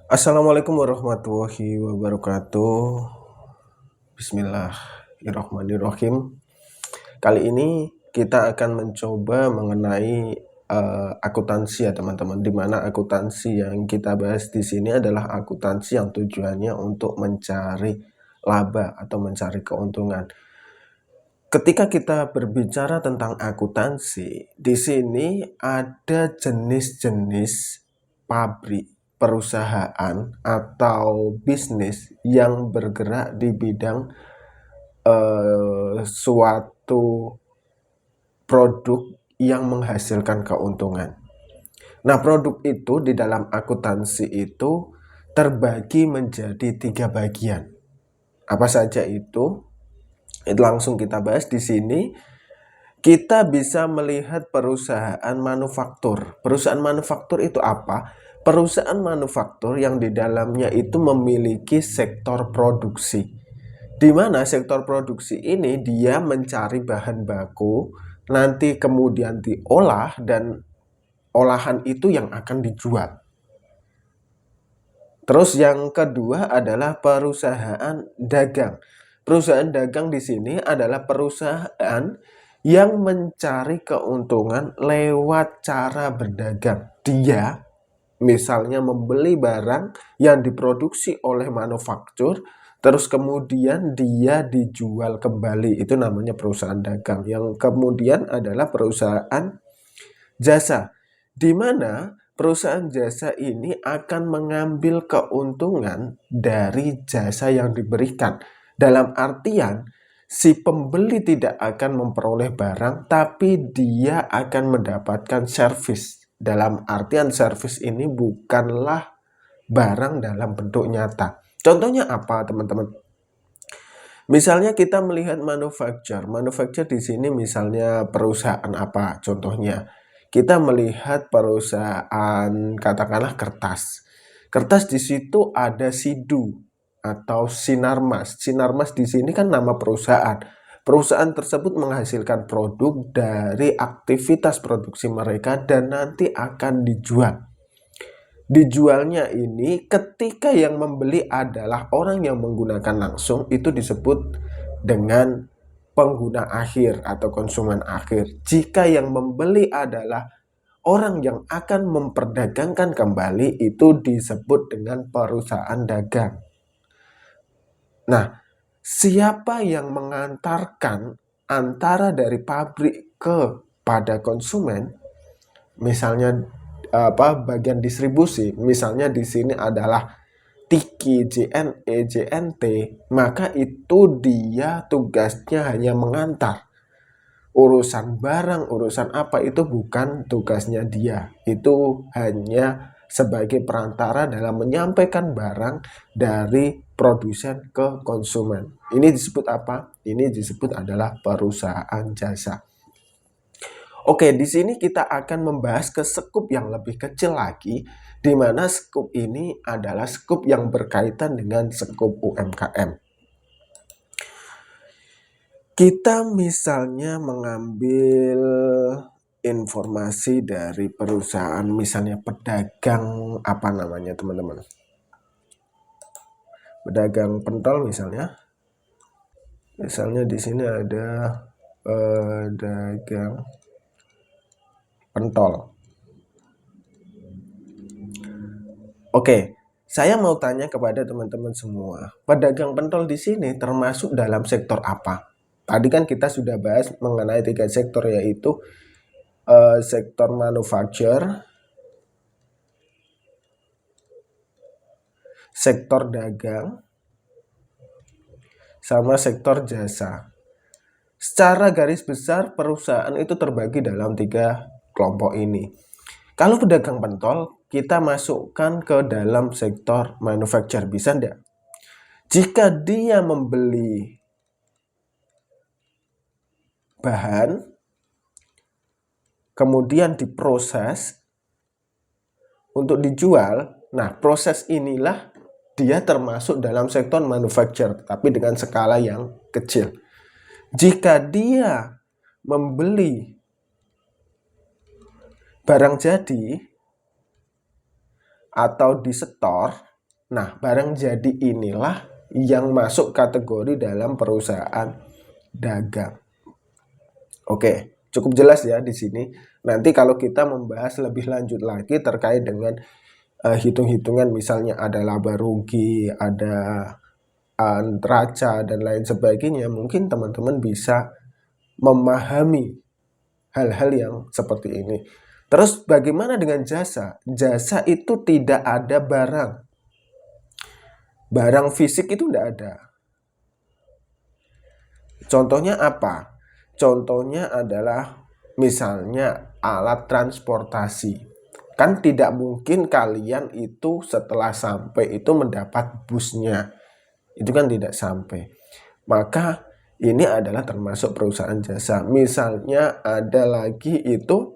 Assalamualaikum warahmatullahi wabarakatuh. Bismillahirrahmanirrahim. Kali ini kita akan mencoba mengenai akuntansi ya teman-teman. Di mana akuntansi yang kita bahas di sini adalah akuntansi yang tujuannya untuk mencari laba atau mencari keuntungan. Ketika kita berbicara tentang akuntansi, di sini ada jenis-jenis pabrik, perusahaan atau bisnis yang bergerak di bidang suatu produk yang menghasilkan keuntungan. Nah, produk itu di dalam akuntansi itu terbagi menjadi 3 bagian. Apa saja itu? Itu langsung kita bahas di sini. Kita bisa melihat perusahaan manufaktur. Perusahaan manufaktur itu apa? Perusahaan manufaktur yang di dalamnya itu memiliki sektor produksi. Di mana sektor produksi ini dia mencari bahan baku, nanti kemudian diolah dan olahan itu yang akan dijual. Terus yang kedua adalah perusahaan dagang. Perusahaan dagang di sini adalah perusahaan yang mencari keuntungan lewat cara berdagang. Dia misalnya membeli barang yang diproduksi oleh manufaktur, terus kemudian dia dijual kembali. Itu namanya perusahaan dagang. Yang kemudian adalah perusahaan jasa, di mana perusahaan jasa ini akan mengambil keuntungan dari jasa yang diberikan. Dalam artian, si pembeli tidak akan memperoleh barang, tapi dia akan mendapatkan servis. Dalam artian servis ini bukanlah barang dalam bentuk nyata. Contohnya apa, teman-teman? Misalnya kita melihat manufacture. Manufacture di sini misalnya perusahaan apa? Contohnya, kita melihat perusahaan katakanlah kertas. Kertas di situ ada Sidu atau Sinarmas. Sinarmas di sini kan nama perusahaan. Perusahaan tersebut menghasilkan produk dari aktivitas produksi mereka dan nanti akan dijual. Dijualnya ini ketika yang membeli adalah orang yang menggunakan langsung, itu disebut dengan pengguna akhir atau konsumen akhir. Jika yang membeli adalah orang yang akan memperdagangkan kembali, itu disebut dengan perusahaan dagang. Nah, siapa yang mengantarkan antara dari pabrik kepada konsumen, misalnya bagian distribusi, misalnya di sini adalah Tiki, JNE, JNT, maka itu dia tugasnya hanya mengantar. Urusan barang, urusan apa itu bukan tugasnya dia. Itu hanya sebagai perantara dalam menyampaikan barang dari produsen ke konsumen. Ini disebut apa? Ini disebut adalah perusahaan jasa. Oke, di sini kita akan membahas ke skup yang lebih kecil lagi, di mana skup ini adalah skup yang berkaitan dengan skup UMKM. Kita misalnya mengambil informasi dari perusahaan, misalnya pedagang apa namanya teman-teman? Pedagang pentol misalnya. Misalnya di sini ada pedagang pentol. Oke, saya mau tanya kepada teman-teman semua, pedagang pentol di sini termasuk dalam sektor apa? Tadi kan kita sudah bahas mengenai 3 sektor, yaitu sektor manufacture, sektor dagang, sama sektor jasa. Secara garis besar perusahaan itu terbagi dalam 3 kelompok ini. Kalau pedagang pentol, kita masukkan ke dalam sektor manufacture, bisa enggak? Jika dia membeli bahan, kemudian diproses untuk dijual, nah proses inilah dia termasuk dalam sektor manufacture, tapi dengan skala yang kecil. Jika dia membeli barang jadi atau disetor, Nah, barang jadi inilah yang masuk kategori dalam perusahaan dagang. Oke, cukup jelas ya di sini. Nanti kalau kita membahas lebih lanjut lagi terkait dengan hitung-hitungan, misalnya ada laba rugi, ada neraca dan lain sebagainya, mungkin teman-teman bisa memahami hal-hal yang seperti ini. Terus bagaimana dengan jasa? Jasa itu tidak ada barang. Barang fisik itu tidak ada. Contohnya apa? Contohnya adalah misalnya alat transportasi. Kan tidak mungkin kalian itu setelah sampai itu mendapat busnya. Itu kan tidak sampai. Maka ini adalah termasuk perusahaan jasa. Misalnya ada lagi itu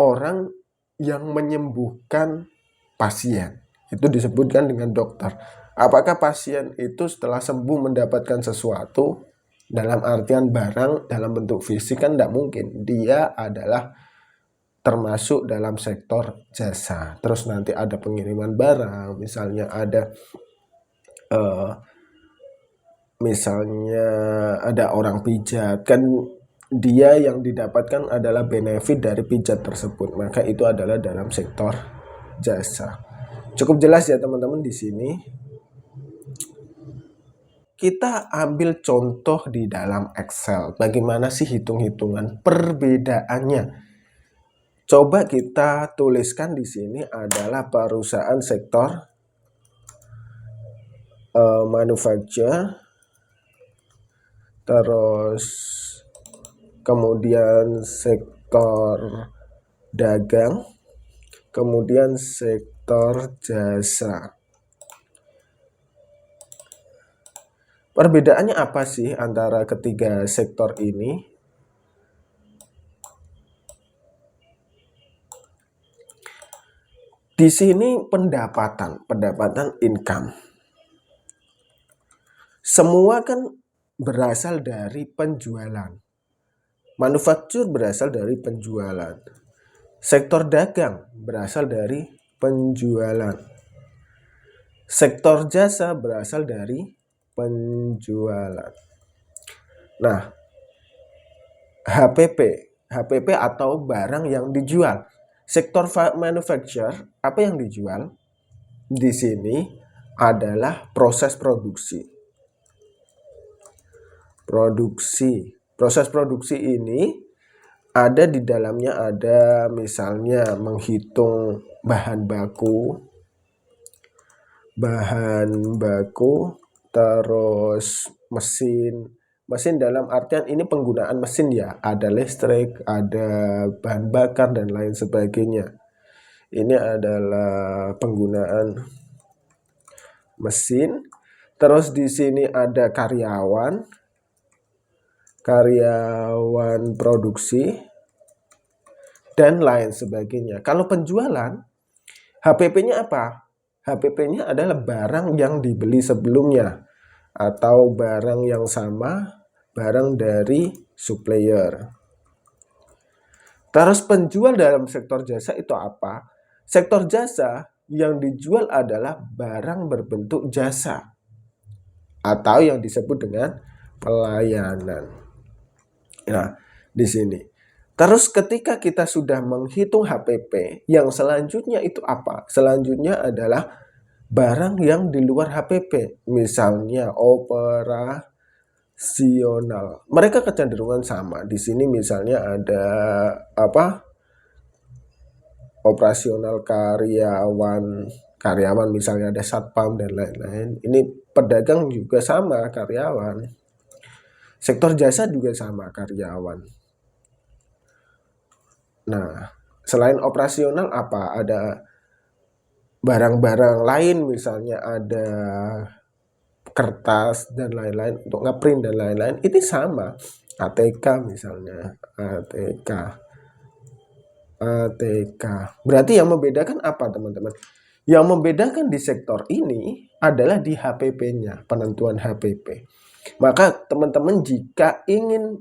orang yang menyembuhkan pasien. Itu disebutkan dengan dokter. Apakah pasien itu setelah sembuh mendapatkan sesuatu dalam artian barang dalam bentuk fisik? Kan tidak mungkin. Dia adalah termasuk dalam sektor jasa. Terus nanti ada pengiriman barang, misalnya ada orang pijat, kan dia yang didapatkan adalah benefit dari pijat tersebut, maka itu adalah dalam sektor jasa. Cukup jelas ya teman-teman di sini. Kita ambil contoh di dalam Excel. Bagaimana sih hitung-hitungan perbedaannya? Coba kita tuliskan di sini adalah perusahaan sektor manufacture, terus kemudian sektor dagang, kemudian sektor jasa. Perbedaannya apa sih antara ketiga sektor ini? Di sini pendapatan income. Semua kan berasal dari penjualan. Manufaktur berasal dari penjualan. Sektor dagang berasal dari penjualan. Sektor jasa berasal dari penjualan. Nah, HPP atau barang yang dijual. Sektor manufacture, apa yang dijual? Di sini adalah proses produksi. Proses produksi ini ada di dalamnya ada misalnya menghitung bahan baku, terus mesin dalam artian ini penggunaan mesin ya, ada listrik, ada bahan bakar dan lain sebagainya. Ini adalah penggunaan mesin. Terus di sini ada karyawan produksi dan lain sebagainya. Kalau penjualan, HPP-nya apa? HPP-nya adalah barang yang dibeli sebelumnya atau barang yang sama, barang dari supplier. Terus penjual dalam sektor jasa itu apa? Sektor jasa yang dijual adalah barang berbentuk jasa atau yang disebut dengan pelayanan. Nah, di sini. Terus ketika kita sudah menghitung HPP, yang selanjutnya itu apa? Selanjutnya adalah barang yang di luar HPP, misalnya operasional. Mereka kecenderungan sama. Di sini misalnya ada operasional karyawan misalnya ada satpam dan lain-lain. Ini pedagang juga sama, karyawan. Sektor jasa juga sama, karyawan. Nah, selain operasional apa? Ada barang-barang lain, misalnya ada kertas dan lain-lain untuk ngeprint dan lain-lain. Ini sama. ATK misalnya, ATK. Berarti yang membedakan apa teman-teman? Yang membedakan di sektor ini adalah di HPP-nya, penentuan HPP. Maka teman-teman jika ingin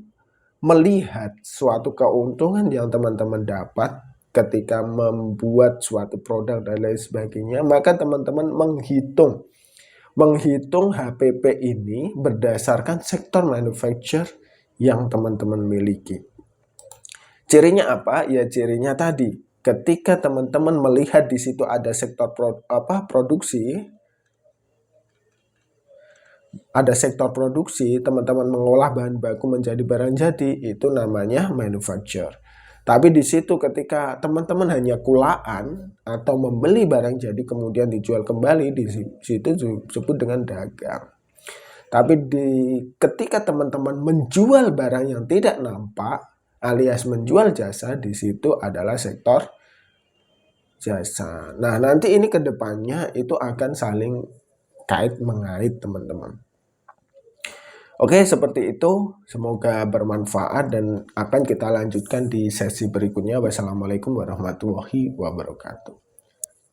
melihat suatu keuntungan yang teman-teman dapat, ketika membuat suatu produk dan lain sebagainya, maka teman-teman menghitung HPP ini berdasarkan sektor manufacture yang teman-teman miliki. Cirinya apa? Ya cirinya tadi, ketika teman-teman melihat di situ ada sektor produksi, teman-teman mengolah bahan baku menjadi barang jadi, itu namanya manufacture. Tapi di situ ketika teman-teman hanya kulaan atau membeli barang jadi kemudian dijual kembali, di situ disebut dengan dagang. Tapi ketika teman-teman menjual barang yang tidak nampak alias menjual jasa, di situ adalah sektor jasa. Nah, nanti ini ke depannya itu akan saling kait-mengait, teman-teman. Oke, seperti itu. Semoga bermanfaat dan akan kita lanjutkan di sesi berikutnya. Wassalamualaikum warahmatullahi wabarakatuh.